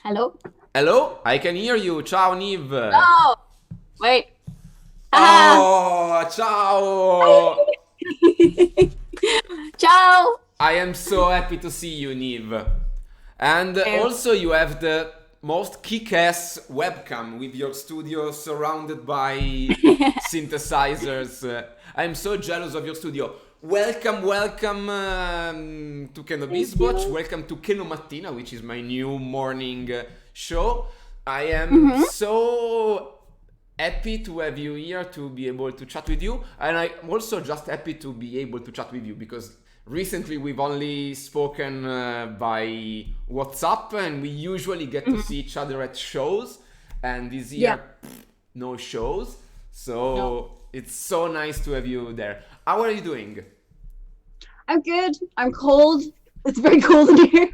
Hello? Hello, I can hear you. Ciao, Niv. Oh, wait. Ah! Oh, ciao. Ciao! I am so happy to see you, Niv. And Ew. also, you have the most kick-ass webcam with your studio surrounded by synthesizers. I'm so jealous of your studio. Welcome to Thank KenoBizBotch. you. Welcome to KenoMATTINA, which is my new morning show. I am Mm-hmm. so happy to have you here to be able to chat with you, and I'm also just happy to be able to chat with you because recently we've only spoken by WhatsApp, and we usually get to Hmm. see each other at shows, and this Yeah. year no shows, No. so it's so nice to have you there. How are you doing? I'm good. I'm cold. It's very cold in here.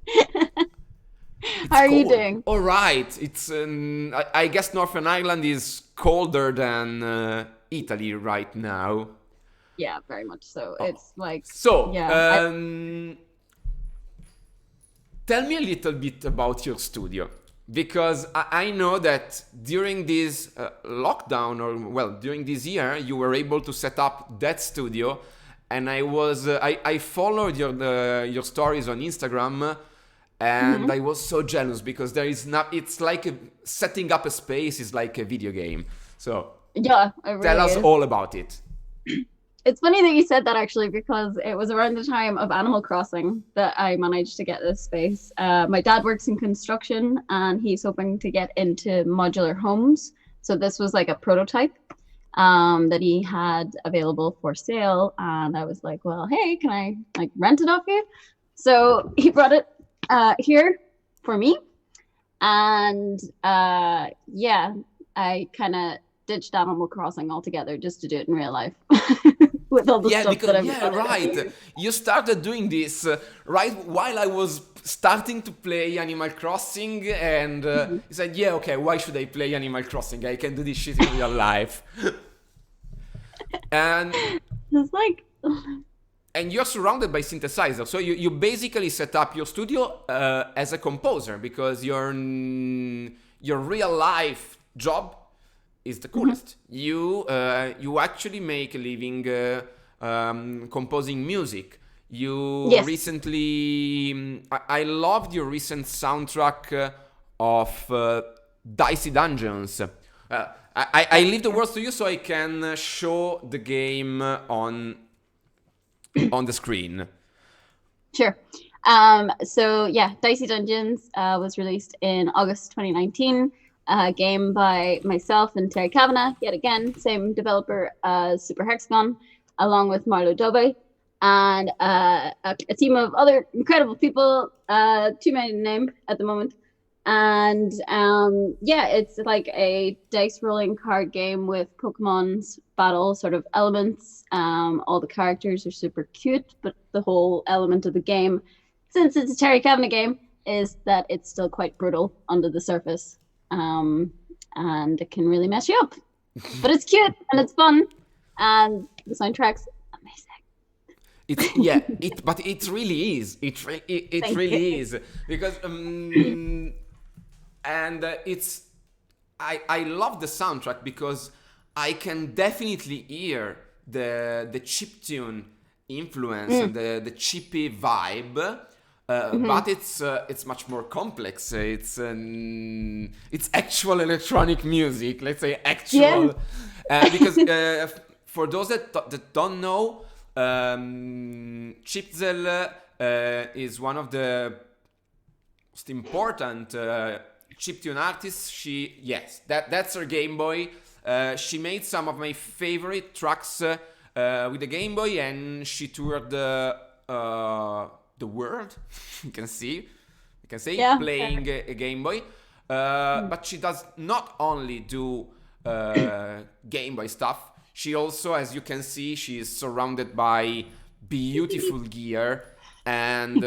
It's How are you cold. doing? All right. It's I guess Northern Ireland is colder than Italy right now. Yeah, very much so. Oh. It's like, So, yeah. tell me a little bit about your studio. Because I know that during this lockdown, or well, during this year, you were able to set up that studio, and I followed your stories on Instagram, and Mhm. I was so jealous because there is not. It's like setting up a space is like a video game. So Yeah, it tell really us is. all about it. It's funny that you said that actually, because it was around the time of Animal Crossing that I managed to get this space. My dad works in construction and he's hoping to get into modular homes. So this was like a prototype that he had available for sale. And I was like, well, hey, can I like rent it off you? So he brought it here for me. And yeah, I kind of ditched Animal Crossing altogether just to do it in real life with all the Yeah, stuff because that I've yeah, got over right. here. You started doing this right while I was starting to play Animal Crossing, and Mhm. you said, "Yeah, okay. Why should I play Animal Crossing? I can do this shit in real life." and It's like, and you're surrounded by synthesizers, so you basically set up your studio as a composer because your real life job is the mhm. coolest. You actually make a living composing music. You Yes. recently, I loved your recent soundtrack of Dicey Dungeons. I Yes. leave the words to you so I can show the game on the screen. Sure. So yeah, Dicey Dungeons was released in August 2019. A game by myself and Terry Kavanagh, yet again, same developer as Super Hexagon, along with Marlo Dove, and a team of other incredible people, too many to name at the moment. And yeah, it's like a dice rolling card game with Pokemon's battle sort of elements. All the characters are super cute, but the whole element of the game, since it's a Terry Kavanagh game, is that it's still quite brutal under the surface. Um, and it can really mess you up. But it's cute and it's fun, and the soundtrack's It's yeah, but it really is. It amazing. Thank you. really is because and it's I love the soundtrack because I can definitely hear the chiptune influence and Mm, the chippy vibe. hmm. But it's much more complex. It's actual electronic music. Let's say Yeah. actual, because for those that don't know, CHIPZEL is one of the most important chiptune artists. That's her Game Boy. She made some of my favorite tracks with the Game Boy, and she toured the world. you can see, you can say Yeah. playing a Game Boy. But she does not only do Game Boy stuff. She also, as you can see, she is surrounded by beautiful gear, and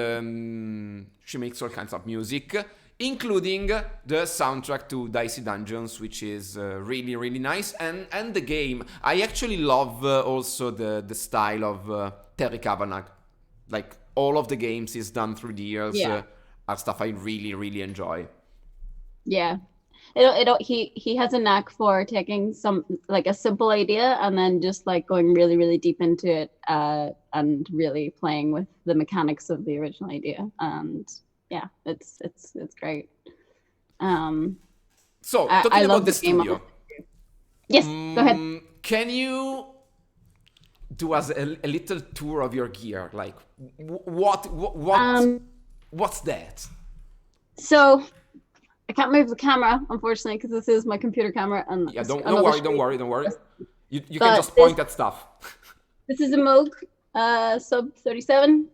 she makes all kinds of music, including the soundtrack to Dicey Dungeons, which is really really nice, and the game. I actually love also the style of Terry Kavanagh. Like all of the games he's done through the years, Yeah. are stuff I really, really enjoy. Yeah. He has a knack for taking some like a simple idea and then just like going really, really deep into it, and really playing with the mechanics of the original idea. And yeah, it's great. So, I talking love about the the game. studio, Yes, go ahead. can you do us a little tour of your gear? Like, what's that? So I can't move the camera, unfortunately, because this is my computer camera. And Yeah, don't worry. You can just this, point at stuff. This is a Moog Sub 37.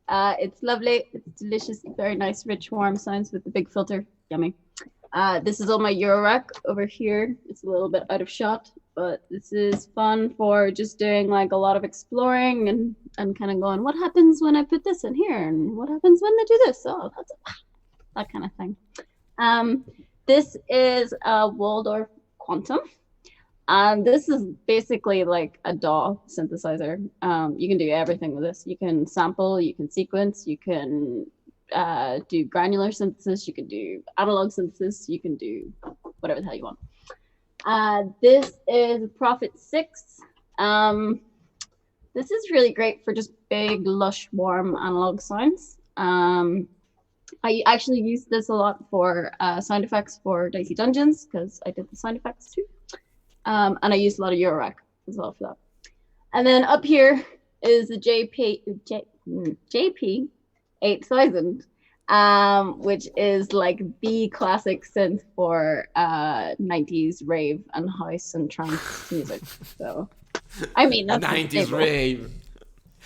It's lovely. It's delicious. Very nice, rich, warm sounds with the big filter. Yummy. This is all my Eurorack over here. It's a little bit out of shot, but this is fun for just doing like a lot of exploring and kind of going, what happens when I put this in here? And what happens when they do this? Oh, that's that kind of thing. This is a Waldorf Quantum. And this is basically like a DAW synthesizer. You can do everything with this. You can sample, you can sequence, you can do granular synthesis, you can do analog synthesis, you can do whatever the hell you want. This is Prophet 6. This is really great for just big, lush, warm analog sounds. I actually use this a lot for sound effects for Dicey Dungeons because I did the sound effects too. And I used a lot of Eurorack as well for that. And then up here is the JP 8000, which is like the classic synth for 90s rave and house and trance music. So, I mean, that's 90s rave.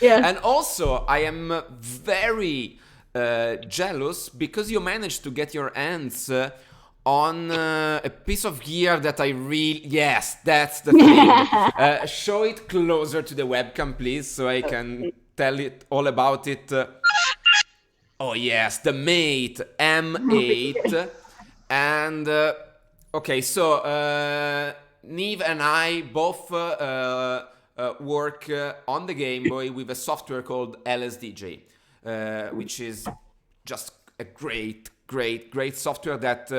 Yeah. And also, I am very jealous because you managed to get your hands on a piece of gear that I really... Yes, that's the thing. Show it closer to the webcam, please, so I can tell it all about it. Oh, yes, the Mate M8. And, okay, so Neve and I both work on the Game Boy with a software called LSDJ, which is just a great software that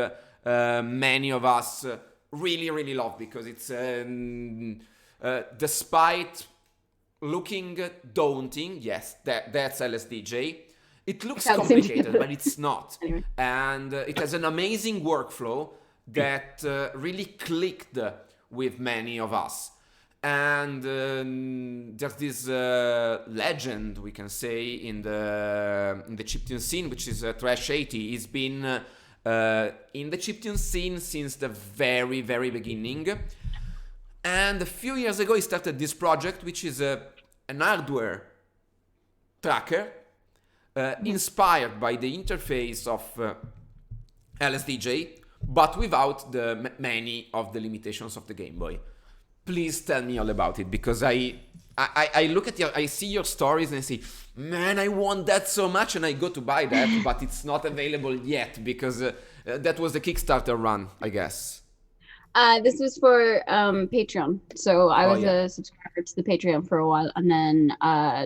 many of us really, really love because it's, despite looking daunting, yes, that's LSDJ. It looks complicated, but it's not. Anyway. And it has an amazing workflow that really clicked with many of us. And there's this legend, we can say, in the chiptune scene, which is Trash 80. He's been in the chiptune scene since the very, very beginning. And a few years ago, he started this project, which is an hardware tracker inspired by the interface of LSDJ, but without the many of the limitations of the Game Boy. Please tell me all about it, because I look at I see your stories and I say, man, I want that so much, and I go to buy that, but it's not available yet because that was the Kickstarter run, I guess. This was for Patreon. So I was a subscriber to the Patreon for a while, and then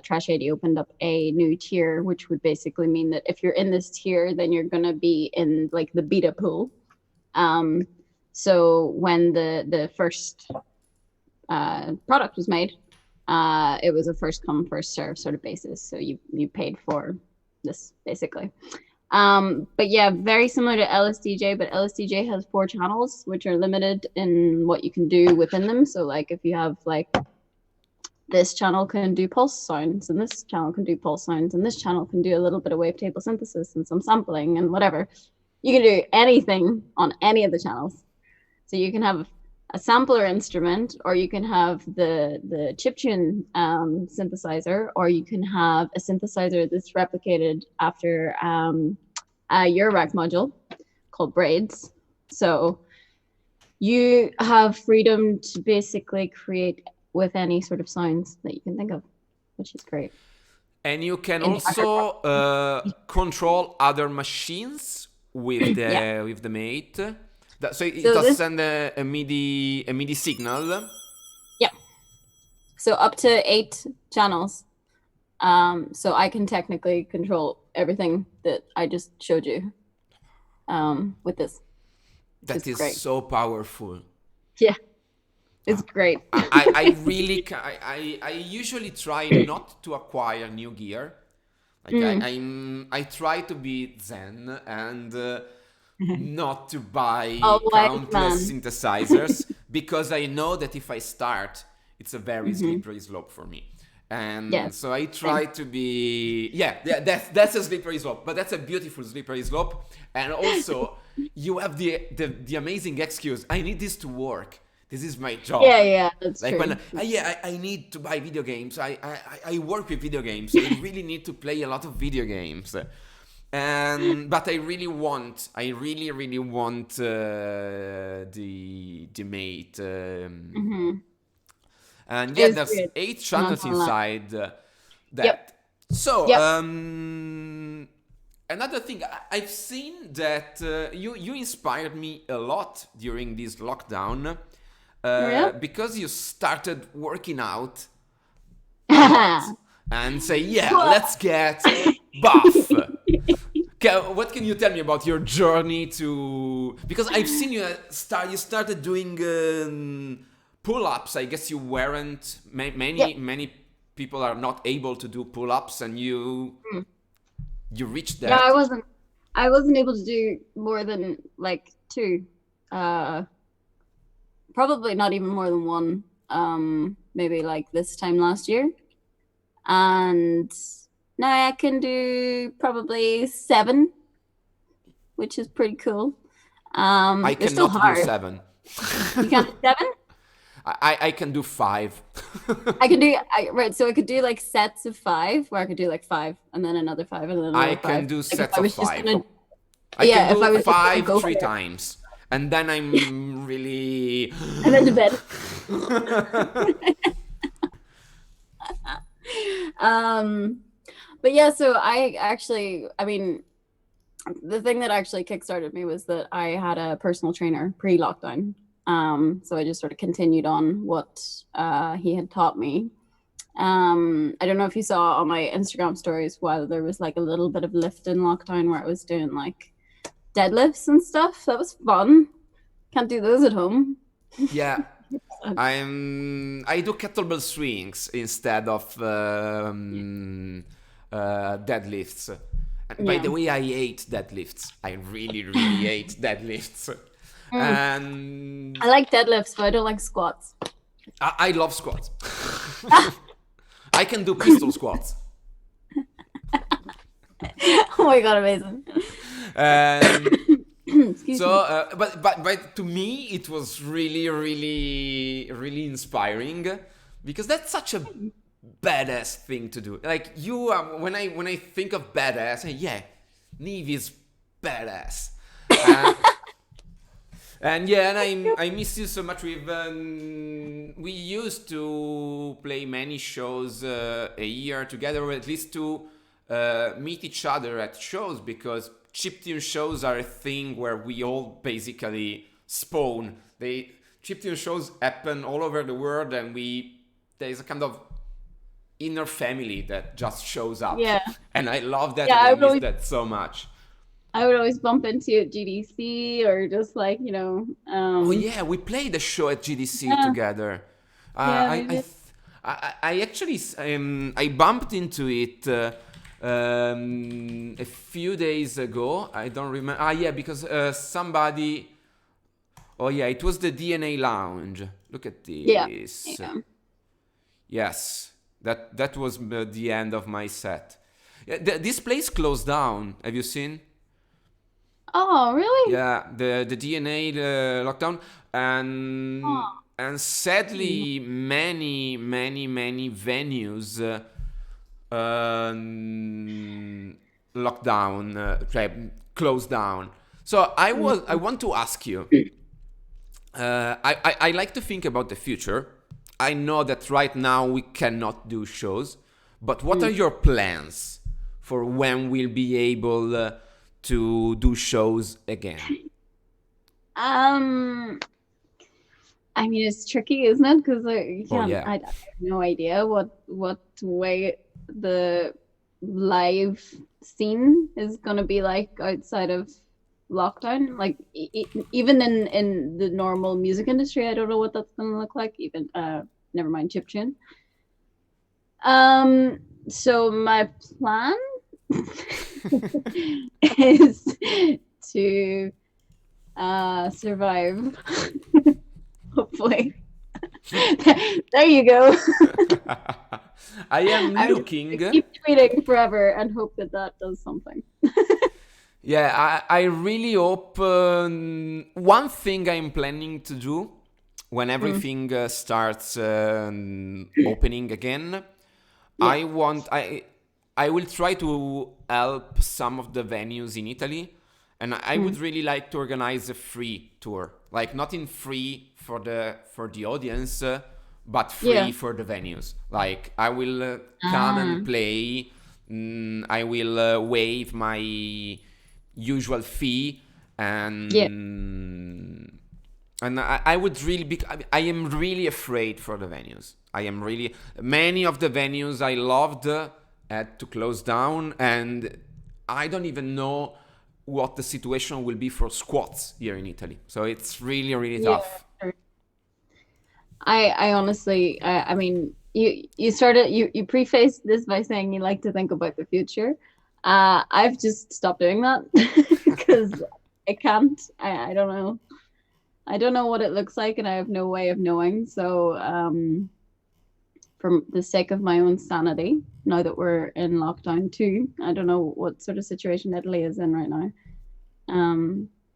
Trash 80 opened up a new tier, which would basically mean that if you're in this tier, then you're gonna be in like the beta pool. So when the first product was made, it was a first come first serve sort of basis. So you paid for this basically. But yeah, very similar to LSDJ, but LSDJ has 4 channels, which are limited in what you can do within them. So like if you have like this channel can do pulse sounds, and this channel can do pulse sounds, and this channel can do a little bit of wavetable synthesis and some sampling and whatever. You can do anything on any of the channels. So you can have a sampler instrument, or you can have the chiptune synthesizer, or you can have a synthesizer that's replicated after a Eurorack module called Braids. So you have freedom to basically create with any sort of sounds that you can think of, which is great. And you can also control other machines with the Mate. So it does send a MIDI signal. Yeah. So up to 8 channels. So I can technically control everything that I just showed you with this. That is great. so powerful. Yeah, it's great. I really I usually try not to acquire new gear. Like I try to be zen and not to buy countless synthesizers because I know that if I start, it's a very slippery slope for me. And so I try to be that's a slippery slope, but that's a beautiful slippery slope. And also you have the amazing excuse, I need this to work. This is my job. Yeah, that's like true. when I need to buy video games. I work with video games. I really need to play a lot of video games. But I really want the mate. And yeah, there's weird. 8 channels inside that. Yep. So another thing, I've seen that you inspired me a lot during this lockdown. Because you started working out and say, let's get buff. What can you tell me about your journey to? Because I've seen you started doing pull-ups. I guess you weren't. Many people are not able to do pull-ups, and you reached that. Yeah, I wasn't able to do more than like 2. Probably not even more than 1. Maybe like this time last year. And now I can do probably 7, which is pretty cool. I cannot do 7. You can't do 7? I can do 5. I can do right. So I could do like sets of 5, where I could do like 5 and then another 5 and then another 5. I can do sets of 5. I can do 5 3 times. And then I'm really... And then to bed. But yeah, so I mean, the thing that actually kickstarted me was that I had a personal trainer pre-lockdown. So I just sort of continued on what he had taught me. I don't know if you saw on my Instagram stories while there was like a little bit of lift in lockdown where I was doing like deadlifts and stuff. That was fun. Can't do those at home. Yeah. I do kettlebell swings instead of deadlifts. And by the way, I hate deadlifts. I really hate deadlifts. And I like deadlifts, but I don't like squats. I love squats. I can do pistol squats. Oh my god, amazing. So, but to me, it was really inspiring because that's such a badass thing to do. Like you, when I think of badass, Neve is badass. And I miss you so much. We used to play many shows a year together, or at least to meet each other at shows, because chiptune shows are a thing where we all basically spawn. Chiptune shows happen all over the world, and there's a kind of inner family that just shows up. Yeah. And I love that. Yeah, and I miss that so much. I would always bump into you at GDC or just like, oh yeah, we played a show at GDC together. I actually I bumped into it a few days ago. I don't remember. Yeah, because somebody. Oh yeah, it was the DNA Lounge. Look at this. Yeah. Yes, that was the end of my set. This place closed down. Have you seen? Oh, really? Yeah, the DNA lockdown, and sadly many venues lockdown, closed down. So I want to ask you. I like to think about the future. I know that right now we cannot do shows, but what are your plans for when we'll be able to do shows again? I mean, it's tricky, isn't it? Because I have no idea what way the live scene is gonna be like outside of lockdown. Like even in the normal music industry, I don't know what that's gonna look like. Even never mind chiptune. So my plan is to survive. Hopefully. There you go. I am I'm looking. keep tweeting forever and hope that that does something. Yeah, I really hope. One thing I'm planning to do when everything starts opening again, Yeah. I will try to help some of the venues in Italy, and I would really like to organize a free tour, like not in free for the audience, but free Yeah. for the venues. Like I will come Ah. and play. I will waive my usual fee, Yeah. and I would really be. I am really afraid for the venues. I am really. Many of the venues I loved had to close down, and I don't even know what the situation will be for squats here in Italy. So it's really, really Yeah. tough. Sure. I honestly, I mean, you prefaced this by saying you like to think about the future. I've just stopped doing that because I can't. I don't know. I don't know what it looks like, and I have no way of knowing. So, for the sake of my own sanity, now that we're in lockdown too, I don't know what sort of situation Italy is in right now.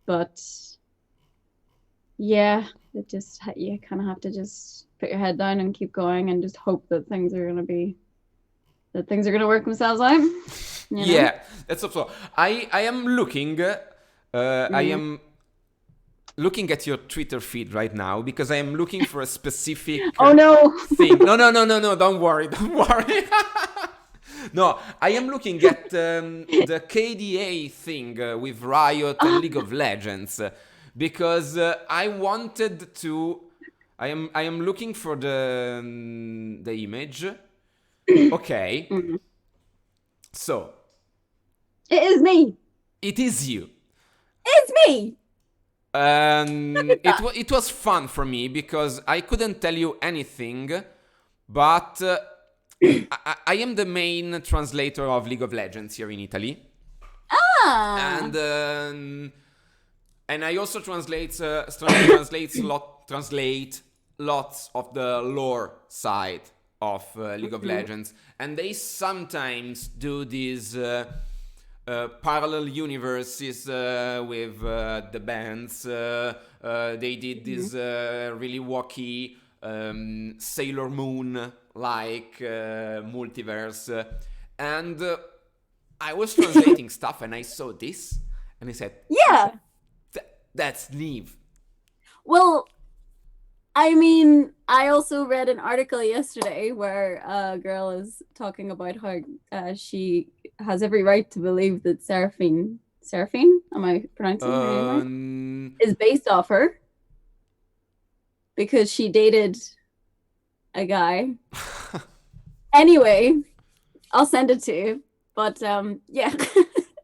But yeah, it just you kind of have to just put your head down and keep going and just hope that things are gonna work themselves out. You know? Yeah, that's also. I am looking. I am looking at your Twitter feed right now because I am looking for a specific Oh no! thing. No, no. Don't worry. Don't worry. No, I am looking at the KDA thing with Riot and League of Legends because I wanted to. I am looking for the image. Okay, so It is me. it is you. It's me. It was fun for me because I couldn't tell you anything, but I am the main translator of League of Legends here in Italy, Ah. and I also translate lots of the lore side of League of Legends, and they sometimes do these parallel universes with the bands. They did this really wacky Sailor Moon like multiverse, and I was translating stuff, and I saw this, and I said, Yeah. "That's Neve." Well, I mean, I also read an article yesterday where a girl is talking about how she has every right to believe that Seraphine, am I pronouncing her name right? Is based off her because she dated a guy. Anyway, I'll send it to you. But yeah,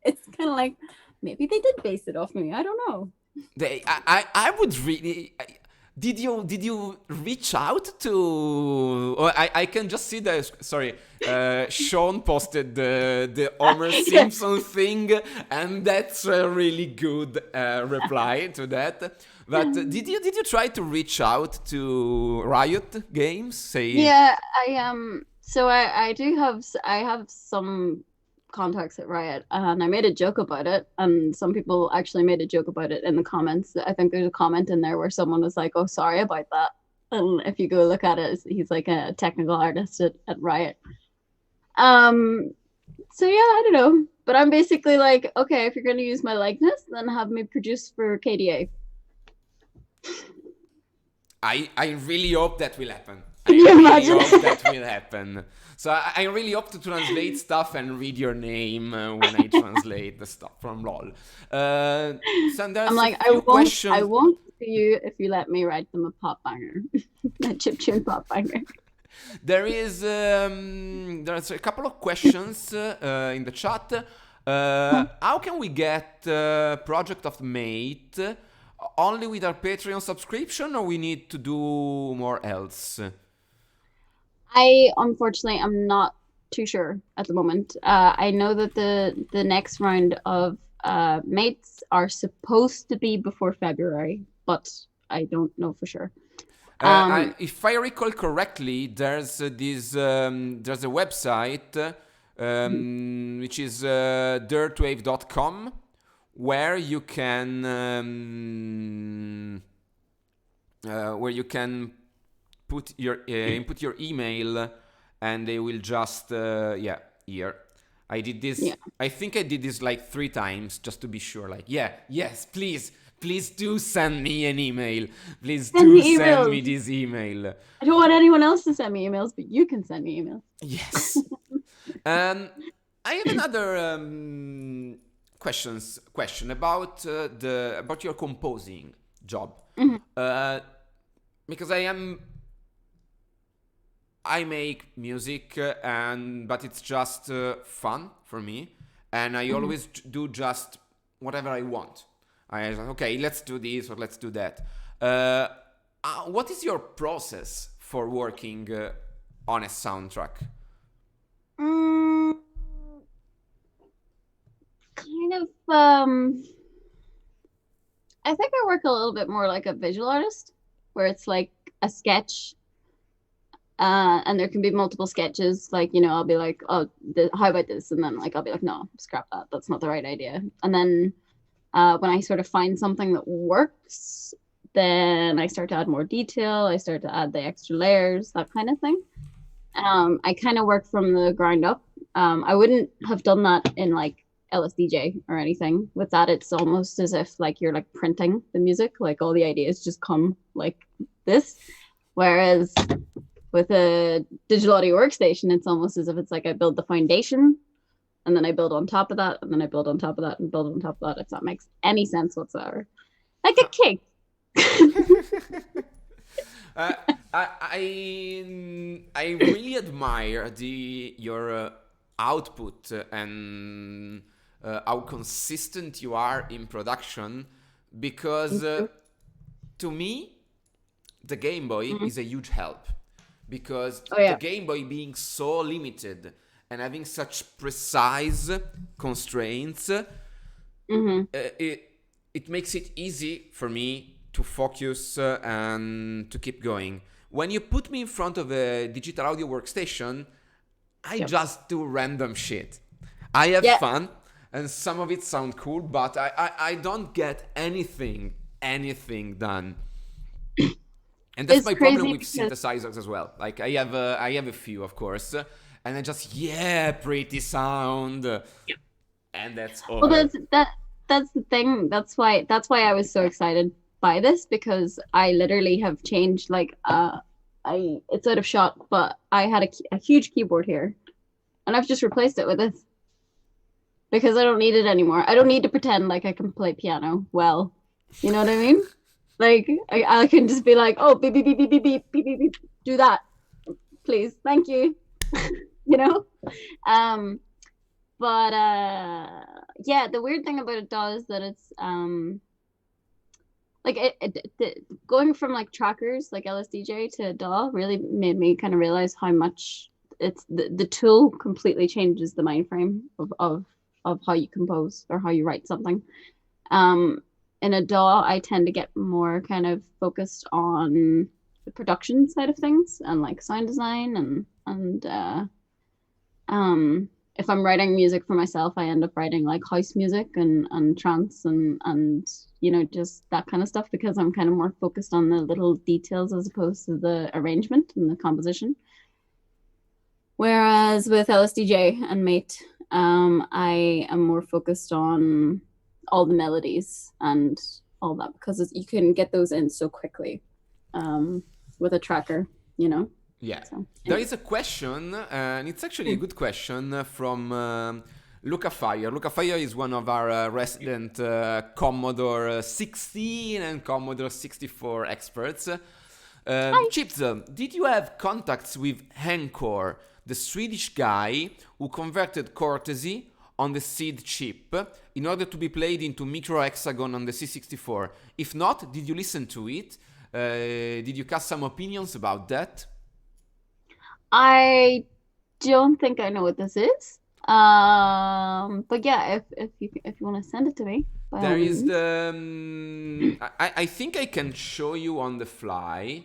it's kind of like maybe they did base it off me. I don't know. I would really. Did you reach out to? Or I can just see the. Sorry, Sean posted the Homer Simpson thing, and that's a really good reply to that. But did you try to reach out to Riot Games? Say yeah, I. So I have some contacts at Riot, and I made a joke about it, and some people actually made a joke about it in the comments. I think there's a comment in there where someone was like, "Oh, sorry about that." And if you go look at it, he's like a technical artist at Riot. So yeah, I don't know, but I'm basically like, okay, if you're gonna use my likeness, then have me produce for KDA. I really hope that will happen. Can you imagine? Hope that will happen. So I really hope to translate stuff and read your name when I translate the stuff from LOL. So I'm like, I won't to you if you let me write them a pop banger, a chiptune pop banger. There's a couple of questions in the chat. How can we get Project of the Mate only with our Patreon subscription, or we need to do more else? I unfortunately am not too sure at the moment. I know that the next round of mates are supposed to be before February, but I don't know for sure. If I recall correctly, there's there's a website which is dirtwave.com where you can put your input your email, and they will just here. I did this. Yeah. I think I did this like 3 times just to be sure. Like, yes, please do send me an email. Please do send me this email. I don't want anyone else to send me emails, but you can send me emails. Yes. I have another question about about your composing job. Because I make music, but it's just fun for me, and I always do just whatever I want. Okay, let's do this or let's do that. What is your process for working on a soundtrack? Kind of. I think I work a little bit more like a visual artist, where it's like a sketch. And there can be multiple sketches. Like, you know, I'll be like, oh, how about this? And then like, I'll be like, no, scrap that. That's not the right idea. And then when I sort of find something that works, then I start to add more detail. I start to add the extra layers, that kind of thing. I kind of work from the ground up. I wouldn't have done that in like LSDJ or anything. With that, it's almost as if like you're like printing the music. Like all the ideas just come like this. Whereas with a digital audio workstation, it's almost as if it's like I build the foundation, and then I build on top of that, and then I build on top of that, and build on top of that, if that makes any sense whatsoever. Like a cake. I really admire your output and how consistent you are in production, because to me, the Game Boy is a huge help. Because the Game Boy being so limited and having such precise constraints, it makes it easy for me to focus and to keep going. When you put me in front of a digital audio workstation, I just do random shit. I have fun, and some of it sound cool, but I don't get anything done. And that's my problem with synthesizers as well. Like I have a few, of course, and I just pretty sound, and that's all. Well, that's the thing. That's why I was so excited by this, because I literally have changed. Like it's out of shot, but I had a huge keyboard here, and I've just replaced it with this because I don't need it anymore. I don't need to pretend like I can play piano well. You know what I mean? Like I can just be like, oh, beep beep beep beep beep beep beep beep beep, do that, please, thank you. You know, but the weird thing about it does that it's like going from like trackers like LSDJ to DAW really made me kind of realize how much it's the tool completely changes the mind frame of how you compose or how you write something. In a DAW, I tend to get more kind of focused on the production side of things and like sound design and if I'm writing music for myself, I end up writing like house music and trance and you know, just that kind of stuff, because I'm kind of more focused on the little details as opposed to the arrangement and the composition. Whereas with LSDJ and Mate, I am more focused on all the melodies and all that, because you can get those in so quickly with a tracker, you know. So, there is a question, and it's actually a good question from Luca Fire. Luca Fire is one of our resident Commodore 16 and Commodore 64 experts. CHIPZEL, did you have contacts with Henkor, the Swedish guy who converted Courtesy on the seed chip in order to be played into microhexagon on the C64? If not, did you listen to it? Did you cast some opinions about that? I don't think I know what this is. But yeah, if you want to send it to me, by There all is means. the. I think I can show you on the fly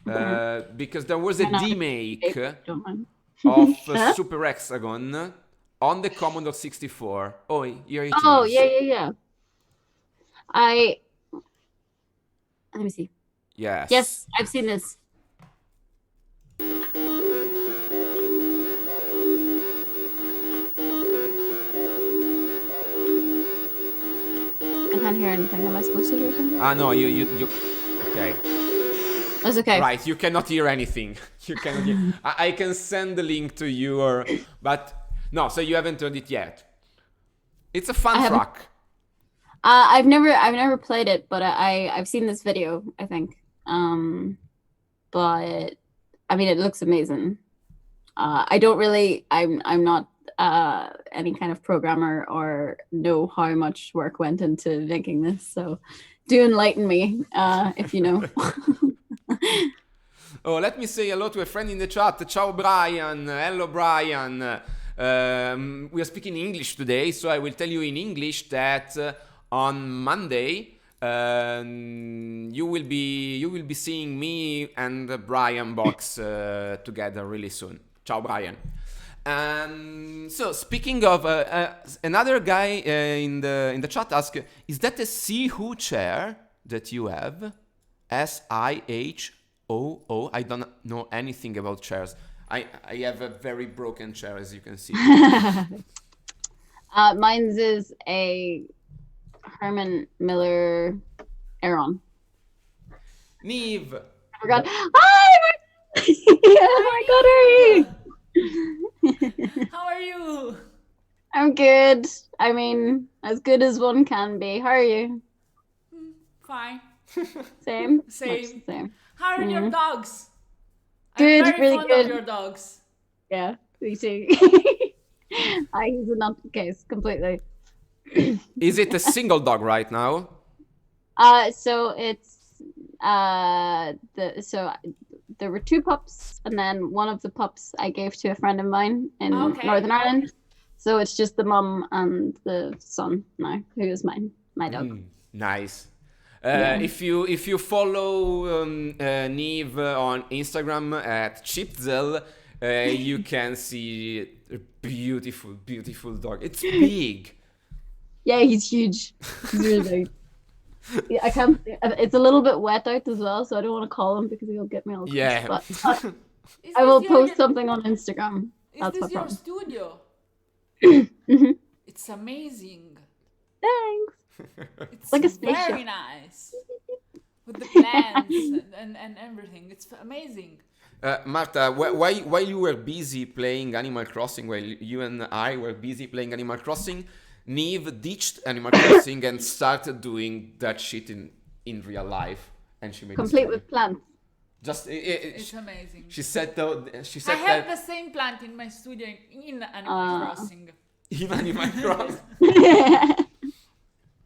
because there was a Why not? demake Don't mind. of Huh? Super Hexagon on the Commodore 64. Oh, here it Oh, is. yeah. Let me see. Yes. Yes, I've seen this. I can't hear anything. Am I supposed to hear something? Ah, no, you. Okay. That's okay. Right, you cannot hear anything. You cannot hear. I can send the link to you, but no. So you haven't heard it yet. It's a fun track. I've never played it, but I've seen this video, I think. But I mean, it looks amazing. I don't really. I'm not any kind of programmer or know how much work went into making this. So, do enlighten me if you know. Oh, let me say hello to a friend in the chat. Ciao, Brian. Hello, Brian. We are speaking English today, so I will tell you in English that on Monday you will be seeing me and Brian Box together really soon. Ciao, Brian. So speaking of another guy in the chat asked, is that a Sihu chair that you have? SIHOO. I don't know anything about chairs. I have a very broken chair, as you can see. Mine's is a Herman Miller Aeron. Neve. I forgot. Hi! Oh my god, How are you? I'm good. I mean, as good as one can be. How are you? Fine. Same? Much Same. the same. How are your dogs? Good, I'm very really fond good. of your dogs. Yeah, me too. He's a nutcase completely. Is it a single dog right now? So it's there were two pups, and then one of the pups I gave to a friend of mine in Northern Ireland. So it's just the mum and the son now, who is my dog. Nice. Yeah. If you follow Neve on Instagram at CHIPZEL, you can see a beautiful dog. It's big. Yeah, he's huge. He's really big. Yeah, I can't. It's a little bit wet out as well, so I don't want to call him because he'll get me all. Yeah. But I will post something on Instagram. That's Is this my your problem. studio? It's amazing. Thanks. It's Like a spaceship. very nice. With the plants and everything. It's amazing. Marta, while you were busy playing Animal Crossing, while you and I were busy playing Animal Crossing, Neve ditched Animal Crossing and started doing that shit in real life, and she made Complete with plants. just It's amazing. She said though. She I said have that the same plant in my studio in Animal Crossing. in Animal Crossing.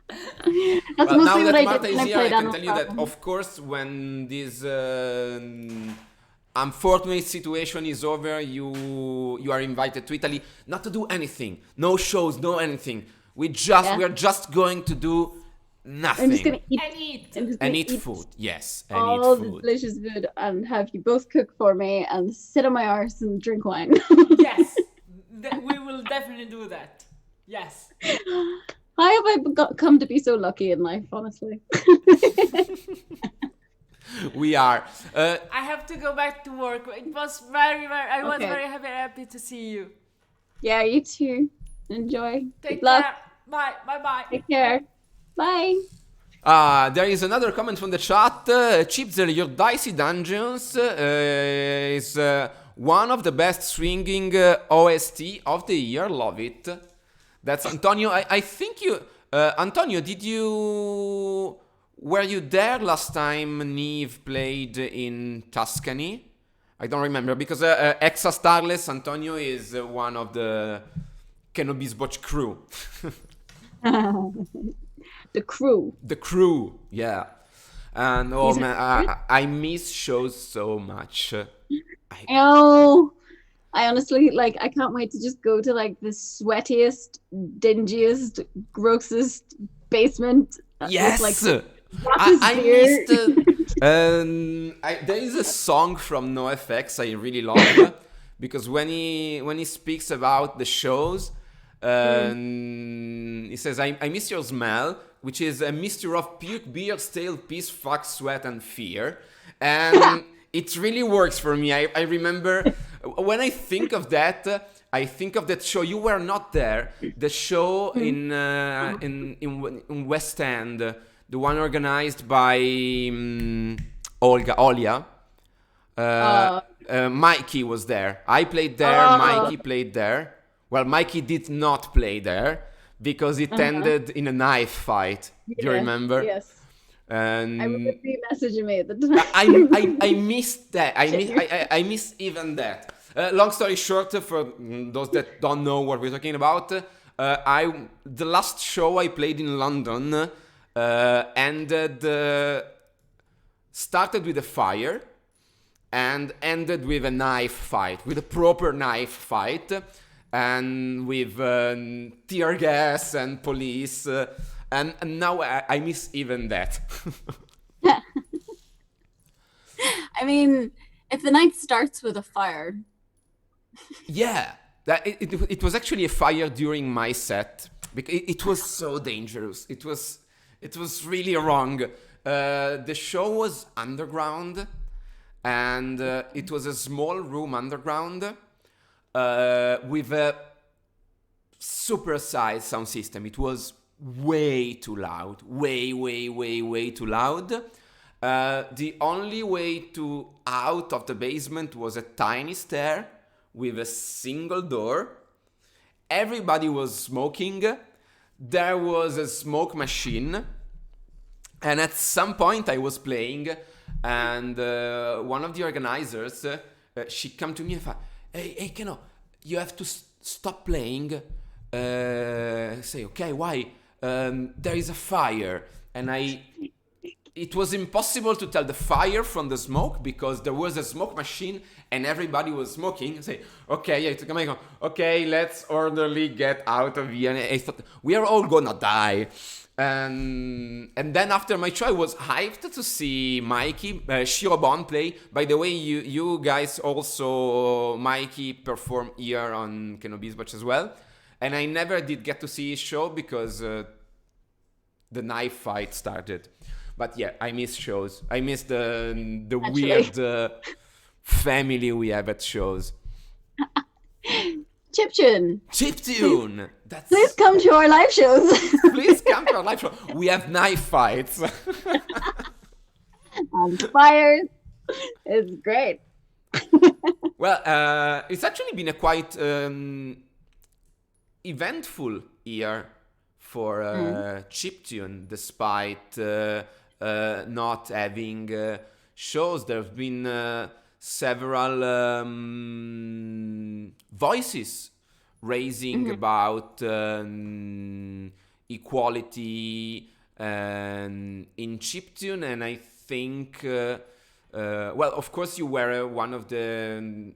That's Well, now mostly what that I Marta did is when I here, I played can Animal tell you that, Crossing. of course, when this unfortunate situation is over, you are invited to Italy, not to do anything, no shows, no anything. We are just going to do nothing. I'm just gonna eat And eat. I'm just gonna and eat food. Yes, and all eat the food. delicious food and have you both cook for me and sit on my arse and drink wine. Yes. We will definitely do that. Yes. How have I come to be so lucky in life, honestly? We are. I have to go back to work. It was I was Okay. very happy to see you. Yeah, you too. Enjoy. Take Good luck. care. Bye. Bye. Take care. Bye. There is another comment from the chat. CHIPZEL, your Dicey Dungeons is one of the best swinging OST of the year. Love it. That's Antonio. I think you... Antonio, did you... were you there last time Neve played in Tuscany? I don't remember because Exa Starless Antonio is one of the Kenobisboch crew. The crew. The crew, yeah. And oh He's a man, I miss shows so much. Oh, I honestly like. I can't wait to just go to like the sweatiest, dingiest, grossest basement. Yes, With, like, I beer. missed. There is a song from NoFX I really love because when he speaks about the shows, he says, I miss your smell, which is a mixture of puke, beer, stale, piss, fuck, sweat, and fear. And it really works for me. I remember when I think of that, I think of that show. You were not there. The show in West End, the one organized by Olia. Mikey was there. I played there. Mikey played there. Well, Mikey did not play there because it ended in a knife fight. Do you remember? Yes. And I remember you messaging me at the time. I missed that. I miss even that. Long story short, for those that don't know what we're talking about, the last show I played in London started with a fire and ended with a knife fight, with a proper knife fight, and with tear gas and police. And now I miss even that. I mean, if the night starts with a fire. Yeah, it was actually a fire during my set because it was so dangerous. It was really wrong. The show was underground, and it was a small room underground with a super-sized sound system. It was way too loud, way too loud. The only way out of the basement was a tiny stair with a single door. Everybody was smoking. There was a smoke machine. And at some point I was playing, and one of the organizers, she come to me and said, hey Keno, you have to stop playing. Say, okay, why? There is a fire. And it was impossible to tell the fire from the smoke because there was a smoke machine and everybody was smoking. Say, okay, let's orderly get out of here. And I thought, we are all gonna die. And then after my show, I was hyped to see Mikey, Shirobon play. By the way, you guys also, Mikey performed here on Kenobisboch as well. And I never did get to see his show because the knife fight started. But yeah, I miss shows. I miss the weird family we have at shows. Chiptune. Chiptune. Please come to our live shows. Please come to our live show. We have knife fights. On fires. It's great. Well, it's actually been a quite eventful year for Chiptune, despite not having shows. There have been several voices raising about equality in Chiptune, and I think, well, of course, you were one of the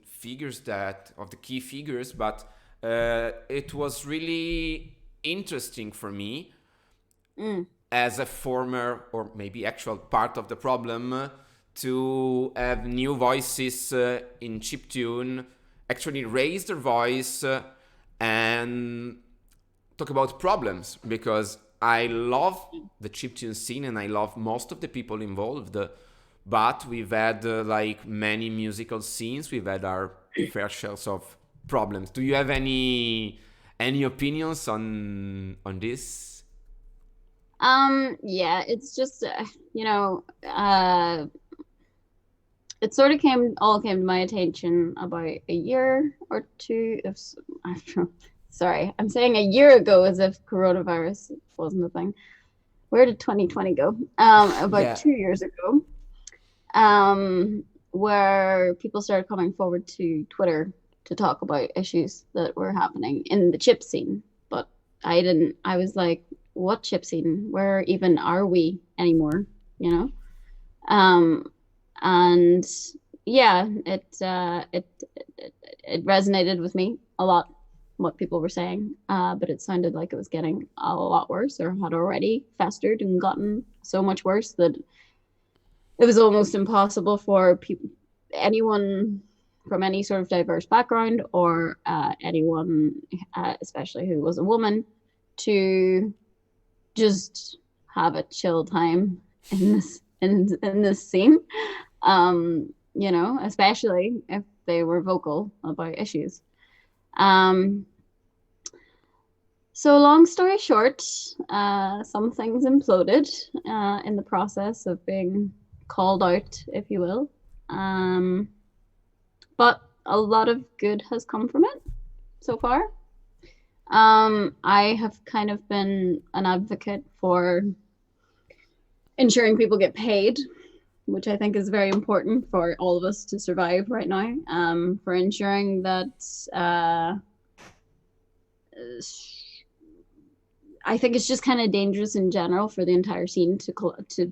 key figures, but it was really interesting for me as a former or maybe actual part of the problem to have new voices in Chiptune actually raise their voice and talk about problems, because I love the chiptune scene and I love most of the people involved, but we've had like many musical scenes, we've had our fair shares of problems. Do you have any opinions on this? Yeah, it's just it sort of came to my attention about a year or two. Sorry, I'm saying a year ago as if coronavirus wasn't a thing. where did 2020 go? About Yeah. 2 years ago, where people started coming forward to Twitter to talk about issues that were happening in the chip scene. But I was like, what chip scene? Where even are we anymore? You know? And yeah, it resonated with me a lot, what people were saying, but it sounded like it was getting a lot worse, or had already festered and gotten so much worse that it was almost impossible for people, anyone from any sort of diverse background, or anyone, especially who was a woman, to just have a chill time in this scene. Especially if they were vocal about issues. So long story short, some things imploded in the process of being called out, if you will. But a lot of good has come from it so far. I have kind of been an advocate for ensuring people get paid, which I think is very important for all of us to survive right now. For ensuring that I think it's just kind of dangerous in general for the entire scene to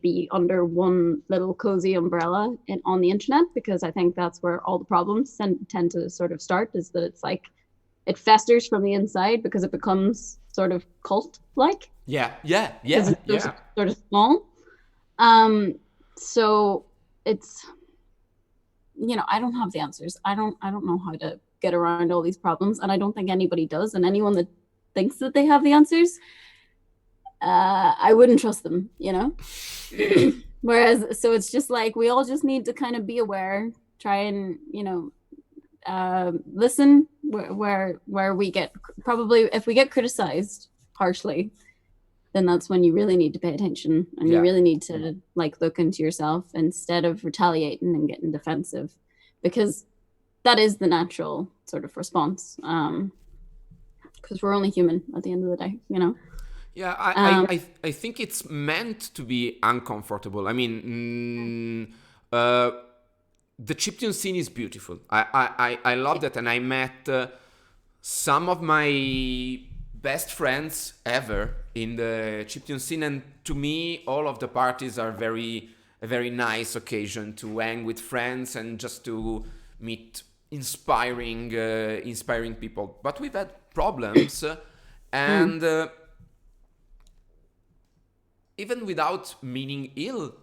be under one little cozy umbrella on the internet, because I think that's where all the problems tend to sort of start, is that it's like it festers from the inside because it becomes sort of cult-like. Yeah. Because it's sort of small. So it's, I don't have the answers. I don't know how to get around all these problems, and I don't think anybody does. And anyone that thinks that they have the answers, I wouldn't trust them, Whereas, so it's just like, we all just need to kind of be aware, try and, listen where we get, probably if we get criticized harshly, then that's when you really need to pay attention, and you really need to look into yourself instead of retaliating and getting defensive, because that is the natural sort of response, because we're only human at the end of the day, Yeah, I think it's meant to be uncomfortable. I mean, the chiptune scene is beautiful. I love that, and I met some of my best friends ever in the chiptune scene, and to me, all of the parties are a very nice occasion to hang with friends and just to meet inspiring people. But we've had problems, and even without meaning ill,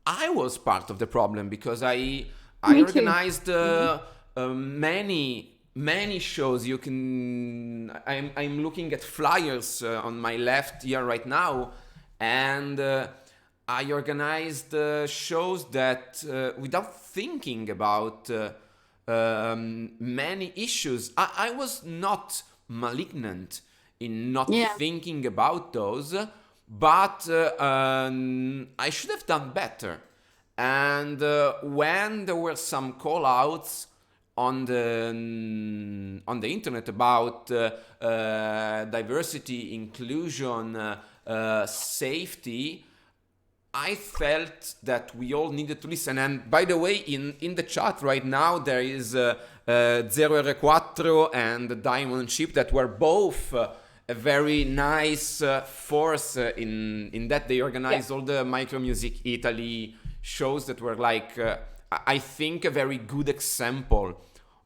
I was part of the problem, because I organized many shows. I'm looking at flyers on my left here right now, and I organized shows that without thinking about many issues. I was not malignant in not thinking about those, but I should have done better. And when there were some call-outs on the internet about diversity, inclusion, safety, I felt that we all needed to listen. And by the way, in the chat right now, there is 0R4 and Diamond Ship that were both a very nice force in that they organized all the Micro Music Italy shows that were I think a very good example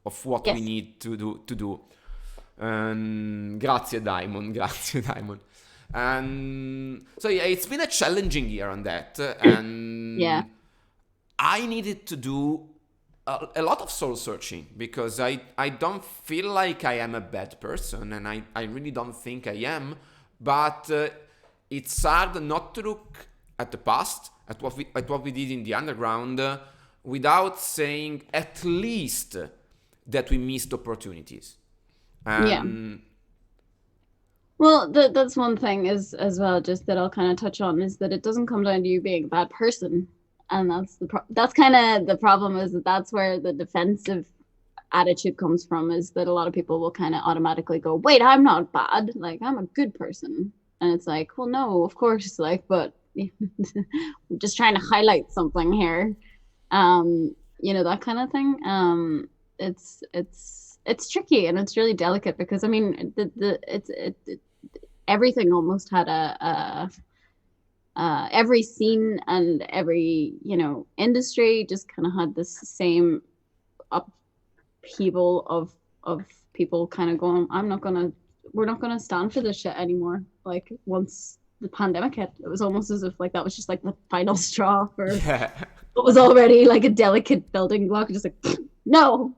of what we need to do. Grazie Diamond. And so it's been a challenging year on that, and I needed to do a lot of soul searching, because I don't feel like I am a bad person, and I really don't think I am, but it's hard not to look at the past, at what we did in the underground, without saying at least that we missed opportunities. Well, that's one thing is as well, just that I'll kind of touch on, is that it doesn't come down to you being a bad person, and that's kind of the problem, is that's where the defensive attitude comes from, is that a lot of people will kind of automatically go, wait, I'm not bad, I'm a good person, And it's like, well, no, of course, like, but I'm just trying to highlight something here. That kind of thing. It's tricky and it's really delicate because I mean everything almost had every scene and every industry just kind of had this same upheaval of people kind of going, we're not gonna stand for this shit anymore. Like once the pandemic hit, it was almost as if like that was just like the final straw for what was already like a delicate building block. Just like no.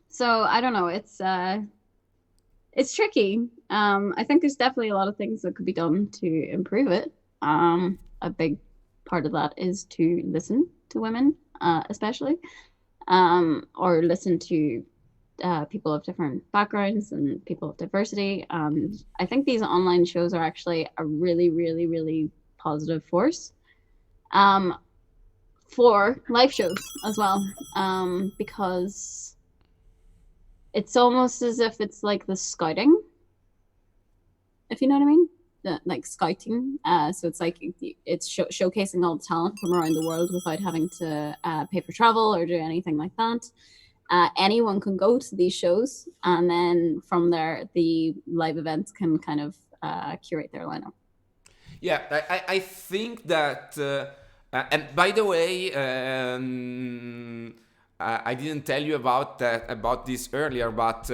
So I don't know. It's tricky. I think there's definitely a lot of things that could be done to improve it. A big part of that is to listen to women, especially, or listen to people of different backgrounds and people of diversity. I think these online shows are actually a really, really, really positive force for live shows as well, because it's almost as if it's like the scouting, if you know what I mean, like scouting. So it's like it's showcasing all the talent from around the world without having to pay for travel or do anything like that. Anyone can go to these shows, and then from there, the live events can kind of curate their lineup. Yeah, I think that, and by the way, I didn't tell you about this earlier, but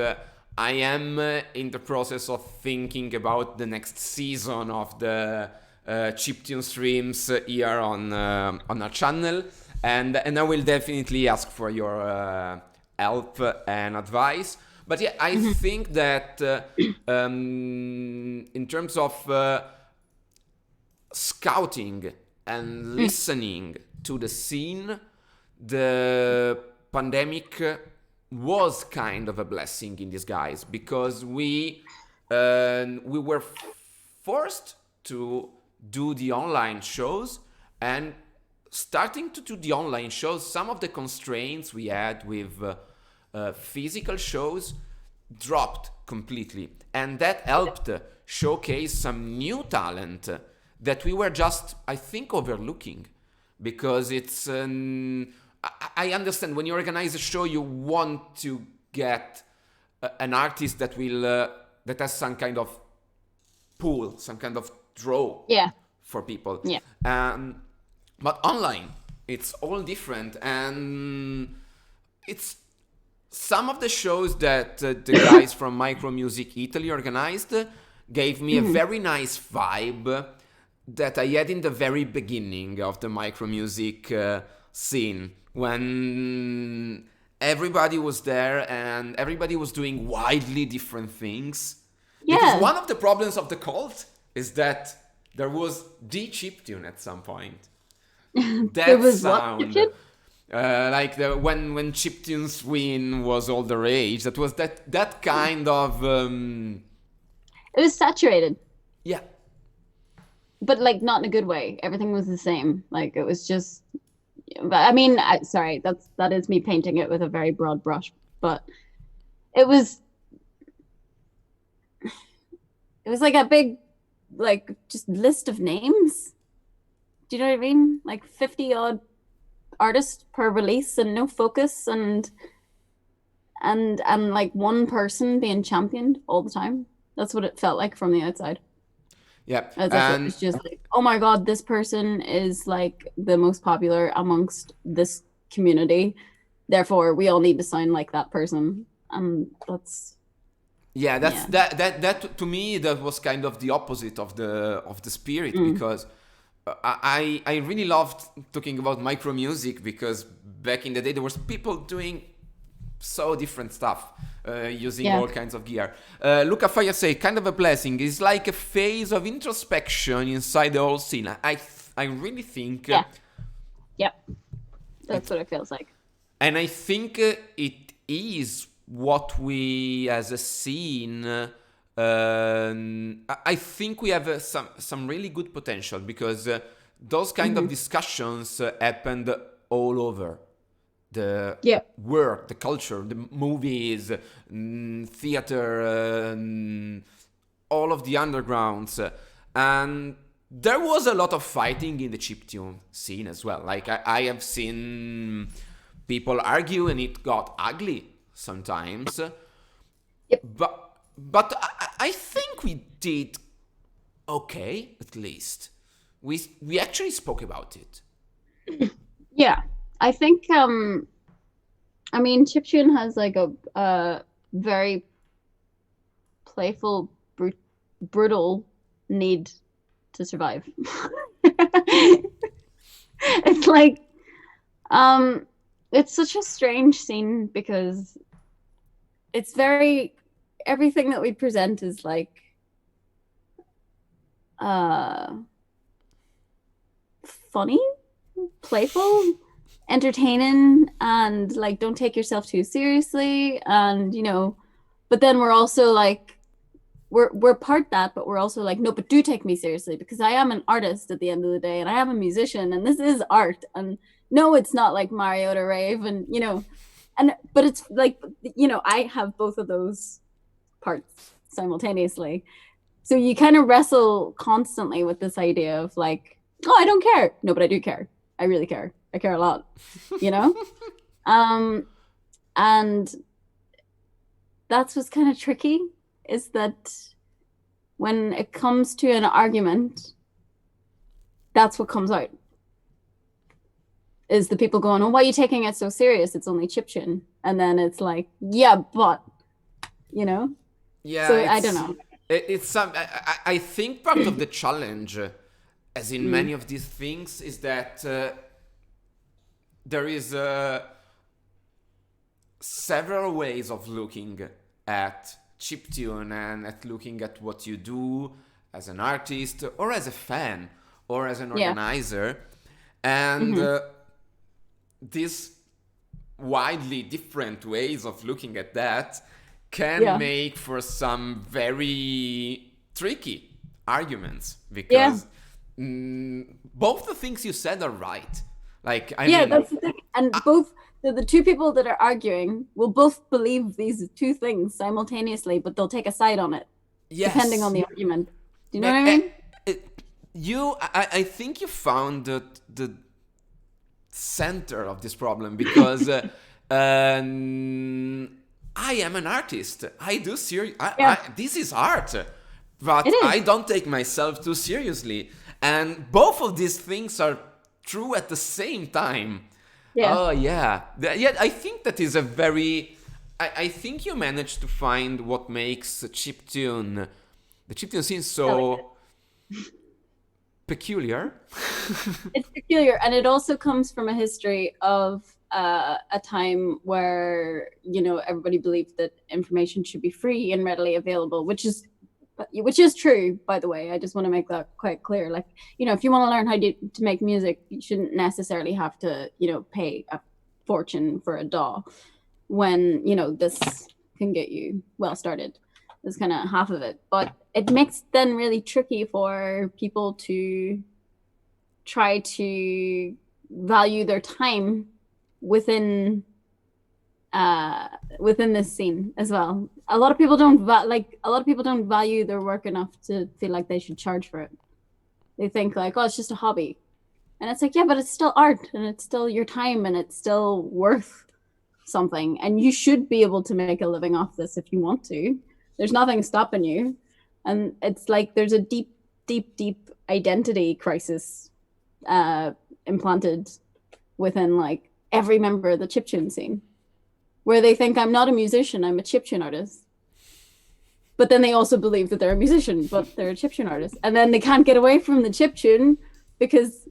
I am in the process of thinking about the next season of the chiptune streams here on our channel, and I will definitely ask for your help and advice. But yeah, I think that in terms of scouting and listening to the scene, the pandemic was kind of a blessing in disguise, because we were forced to do the online shows, and starting to do the online shows, some of the constraints we had with physical shows dropped completely, and that helped showcase some new talent that we were just, I think, overlooking, because it's I understand when you organize a show, you want to get an artist that will that has some kind of pull, some kind of draw for people. Yeah. But online, it's all different, and it's some of the shows that the guys from Micro Music Italy organized gave me a very nice vibe that I had in the very beginning of the Micro Music scene, when everybody was there and everybody was doing wildly different things. Yeah. Because one of the problems of the cult is that there was the chiptune at some point. That There was sound. what? Like when chiptune swing was all the rage. That was that kind of It was saturated, yeah. but like not in a good way. Everything was the same. Like it was just. But I mean, sorry, that is me painting it with a very broad brush. But it was like a big, like just list of names. Do you know what I mean? Like 50 odd artists per release, and no focus, and like one person being championed all the time. That's what it felt like from the outside. Yeah, As if it was just like, oh my god, this person is like the most popular amongst this community, therefore we all need to sound like that person, and that's that to me, that was kind of the opposite of the spirit, because I really loved talking about micro music, because back in the day there was people doing so different stuff, using all kinds of gear. Luca Faya say, kind of a blessing. It's like a phase of introspection inside the whole scene. I really think. That's what it feels like. And I think it is what we, as a scene, I think we have some really good potential, because those kind of discussions happened all over the work, the culture, the movies, theater, all of the undergrounds, and there was a lot of fighting in the chiptune scene as well. Like I have seen people argue, and it got ugly sometimes. Yep. But I think we did okay, at least. We actually spoke about it. Yeah, I think I mean chiptune has like a very playful, brutal need to survive. It's like it's such a strange scene because it's very everything that we present is like funny, playful, entertaining, and like don't take yourself too seriously, and you know, but then we're also like we're part that, but we're also like, no, but do take me seriously because I am an artist at the end of the day, and I am a musician, and this is art, and no, it's not like Mario to rave, and you know, and but it's like, you know, I have both of those parts simultaneously, so you kind of wrestle constantly with this idea of like, oh, I don't care, no, but I do care, I really care, I care a lot, you know. And that's what's kind of tricky, is that when it comes to an argument, that's what comes out. Is the people going, oh, why are you taking it so serious? It's only chiptune. And then it's like, yeah, but, you know? Yeah. So I don't know. It's some. I think part of the challenge, as in many of these things, is that there is several ways of looking at chiptune and at looking at what you do as an artist or as a fan or as an organizer. And these widely different ways of looking at that can make for some very tricky arguments, because both the things you said are right. Like, I mean, that's the thing. And both the two people that are arguing will both believe these two things simultaneously, but they'll take a side on it, depending on the argument. Do you know what I mean? I think you found the center of this problem, because I am an artist. I do this is art, but I don't take myself too seriously. And both of these things are true at the same time. Yeah. Oh, yeah. I think that is a very... I think you managed to find what makes the chiptune scene so peculiar. It's peculiar, and it also comes from a history of a time where, you know, everybody believed that information should be free and readily available, which is true, by the way. I just want to make that quite clear. Like, you know, if you want to learn how to make music, you shouldn't necessarily have to, you know, pay a fortune for a DAW, when, you know, this can get you well started. That's kind of half of it. But it makes then really tricky for people to try to value their time within this scene as well. A lot of people don't value their work enough to feel like they should charge for it. They think like, oh, it's just a hobby. And it's like, yeah, but it's still art, and it's still your time, and it's still worth something. And you should be able to make a living off this if you want to. There's nothing stopping you. And it's like there's a deep, deep, deep identity crisis implanted within like every member of the chiptune scene, where they think, I'm not a musician, I'm a chiptune artist. But then they also believe that they're a musician, but they're a chiptune artist. And then they can't get away from the chiptune because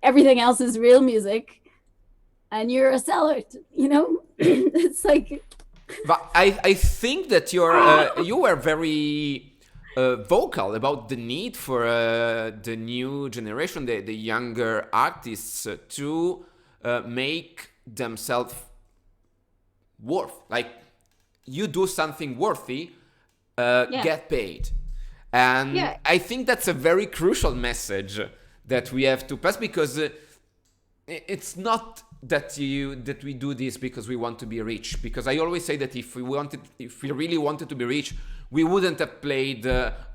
everything else is real music, and you're a sellout, you know? It's like... But I think that you were very vocal about the need for the new generation, the younger artists, to make themselves worth. Like, you do something worthy, get paid. And I think that's a very crucial message that we have to pass, because it's not that we do this because we want to be rich. Because I always say that if we really wanted to be rich, we wouldn't have played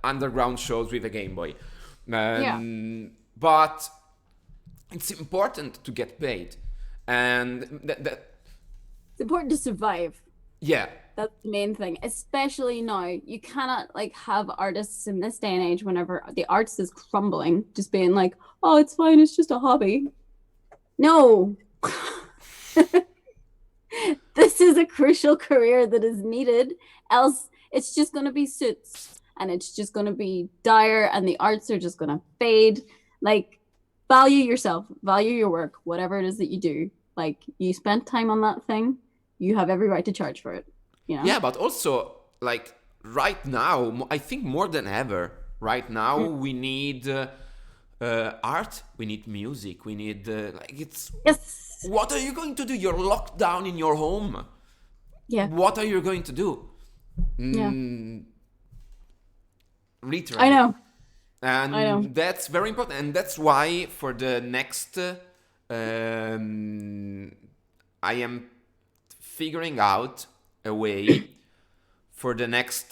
underground shows with a Game Boy. But it's important to get paid, and it's important to survive. Yeah. That's the main thing, especially now. You cannot like have artists in this day and age, whenever the arts is crumbling, just being like, oh, it's fine, it's just a hobby. No. This is a crucial career that is needed. Else it's just going to be suits, and it's just going to be dire, and the arts are just going to fade. Like, value yourself, value your work, whatever it is that you do. Like, you spent time on that thing, you have every right to charge for it. You know? Yeah, but also, like, right now, I think more than ever, right now, we need art, we need music, we need, Yes. What are you going to do? You're locked down in your home. Yeah. What are you going to do? Literally. I know. And I know. that's very important. And that's why for the next, I am figuring out a way for the next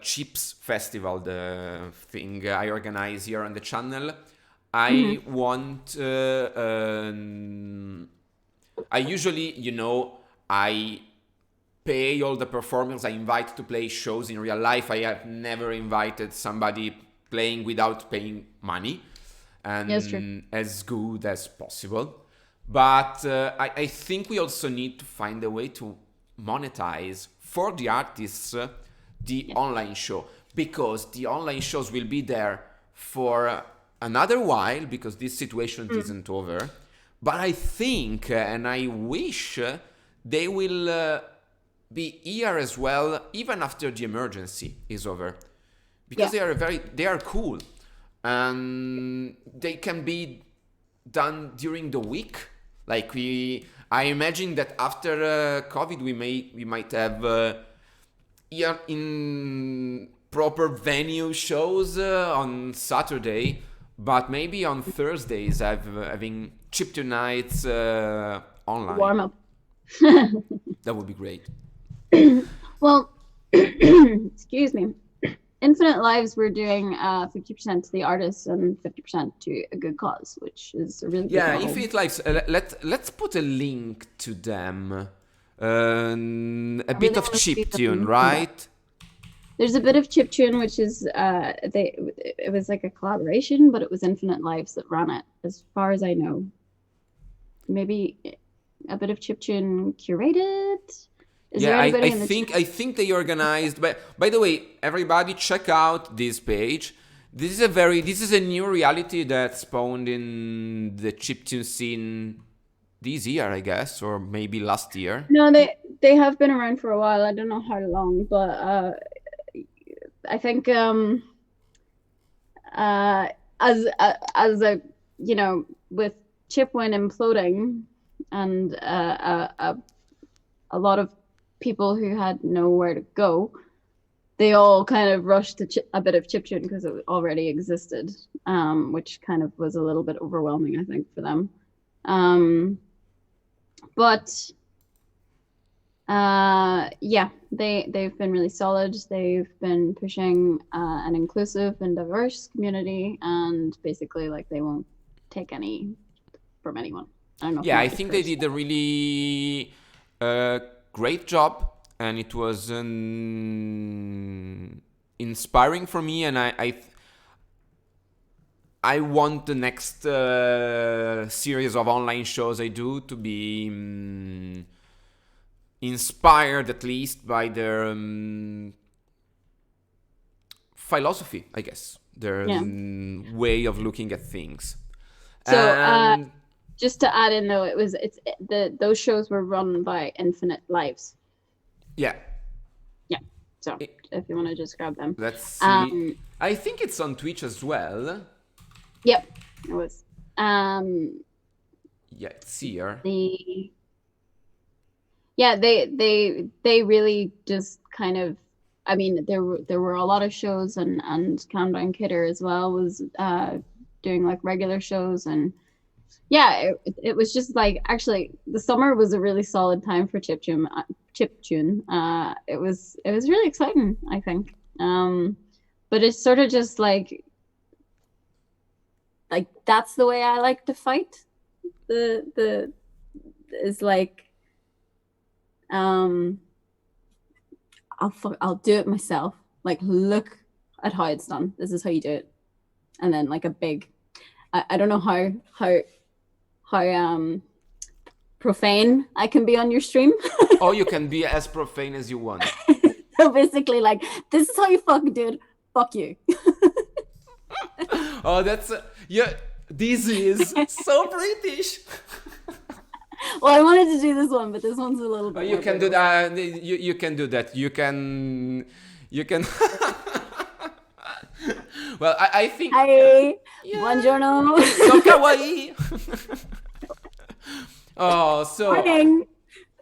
Chips Festival, the thing I organize here on the channel. I want, I usually, I pay all the performers I invite to play shows in real life. I have never invited somebody playing without paying money, and as good as possible. But I think we also need to find a way to monetize for the artists the online show, because the online shows will be there for another while, because this situation isn't over. But I think and I wish they will be here as well, even after the emergency is over, because they are cool, and they can be done during the week. Like I imagine that after COVID, we might have here in proper venue shows on Saturday, but maybe on Thursdays having chiptune nights online. Warm up. That would be great. Well, excuse me. Infinite Lives, we're doing 50% to the artists and 50% to a good cause, which is a really good model. Infinite Lives. Let's put a link to them. A bit of chiptune, right? There's a bit of chiptune, which is it was like a collaboration, but it was Infinite Lives that ran it, as far as I know. Maybe a bit of chiptune curated. I think they organized. But by the way, everybody check out this page. This is a new reality that spawned in the chiptune scene this year, I guess, or maybe last year. No, they have been around for a while. I don't know how long, but I think as a with Chipwin imploding and a lot of people who had nowhere to go, they all kind of rushed to a bit of chiptune because it already existed, which kind of was a little bit overwhelming, I think, for them. But they've been really solid. They've been pushing an inclusive and diverse community, and basically, like, they won't take any from anyone. I don't know. Yeah, I think they did a really great job, and it was inspiring for me, and I want the next series of online shows I do to be inspired at least by their philosophy, I guess, their way of looking at things. So just to add in though, those shows were run by Infinite Lives. Yeah. So if you want to just grab them. Let's see. I think it's on Twitch as well. Yep, it was. It's here. They really just kind of, I mean, there were a lot of shows, and Countdown Kidder as well was doing like regular shows, and yeah, it was just like actually the summer was a really solid time for chiptune. It was really exciting, I think. But it's sort of just like that's the way I like to fight. The is like I'll do it myself. Like look at how it's done. This is how you do it. And then like a big I don't know how profane I can be on your stream. Oh, you can be as profane as you want. So basically like this is how you fucking do it. Fuck you. Oh, that's yeah. This is so British. Well, I wanted to do this one, but this one's a little bit. You can do that. You can do that. You can. Well, I think. Hi. Yeah. Buongiorno. So kawaii. Oh, so. Morning.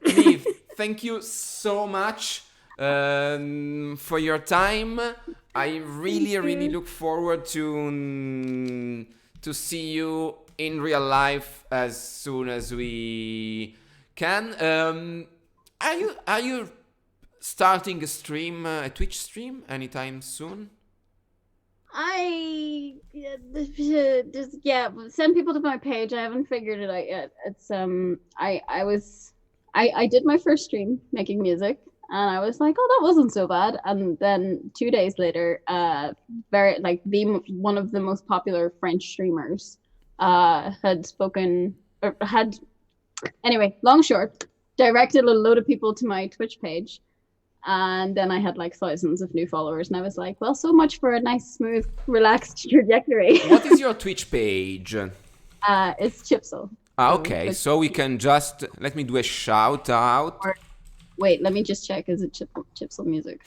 Liv, thank you so much for your time. I really look forward to see you in real life as soon as we can. Are you starting a stream, a Twitch stream, anytime soon? I just send people to my page. I haven't figured it out yet. It's I did my first stream making music, and I was like, oh, that wasn't so bad. And then 2 days later, one of the most popular French streamers had spoken or had anyway, long short, directed a load of people to my Twitch page. And then I had like thousands of new followers, and I was like, well, so much for a nice, smooth, relaxed trajectory. What is your Twitch page? It's CHIPZEL. Okay, so we can just, let me do a shout out. Wait, let me just check. Is it CHIPZEL music?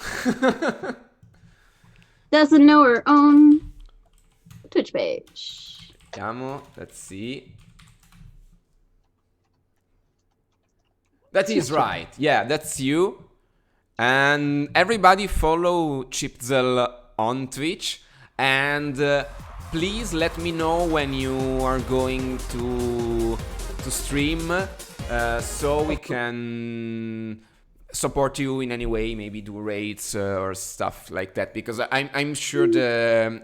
Doesn't know her own Twitch page. Let's see. That is right. Yeah, that's you. And everybody follow CHIPZEL on Twitch. And please let me know when you are going to stream so we can support you in any way, maybe do raids or stuff like that. Because I'm sure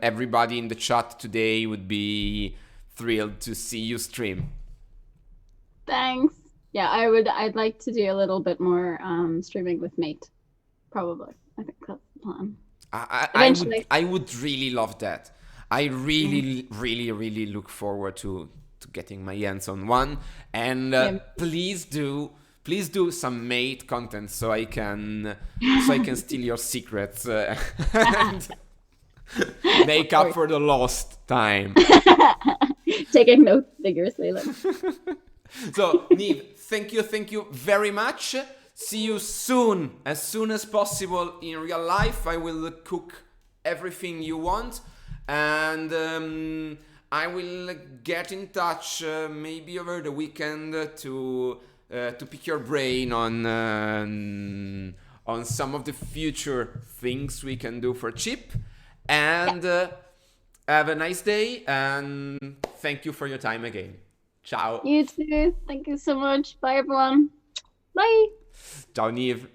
everybody in the chat today would be thrilled to see you stream. Thanks. Yeah, I'd like to do a little bit more streaming with Mate. Probably. I think that's the plan. I would really love that. I really look forward to getting my hands on one. And please do some Mate content so I can steal your secrets and make up for the lost time. Taking notes vigorously. So, Niv, thank you very much. See you soon as possible in real life. I will cook everything you want, and I will get in touch maybe over the weekend to pick your brain on some of the future things we can do for Chip. And have a nice day, and thank you for your time again. Ciao. You too. Thank you so much. Bye, everyone. Bye. Ciao, Niv.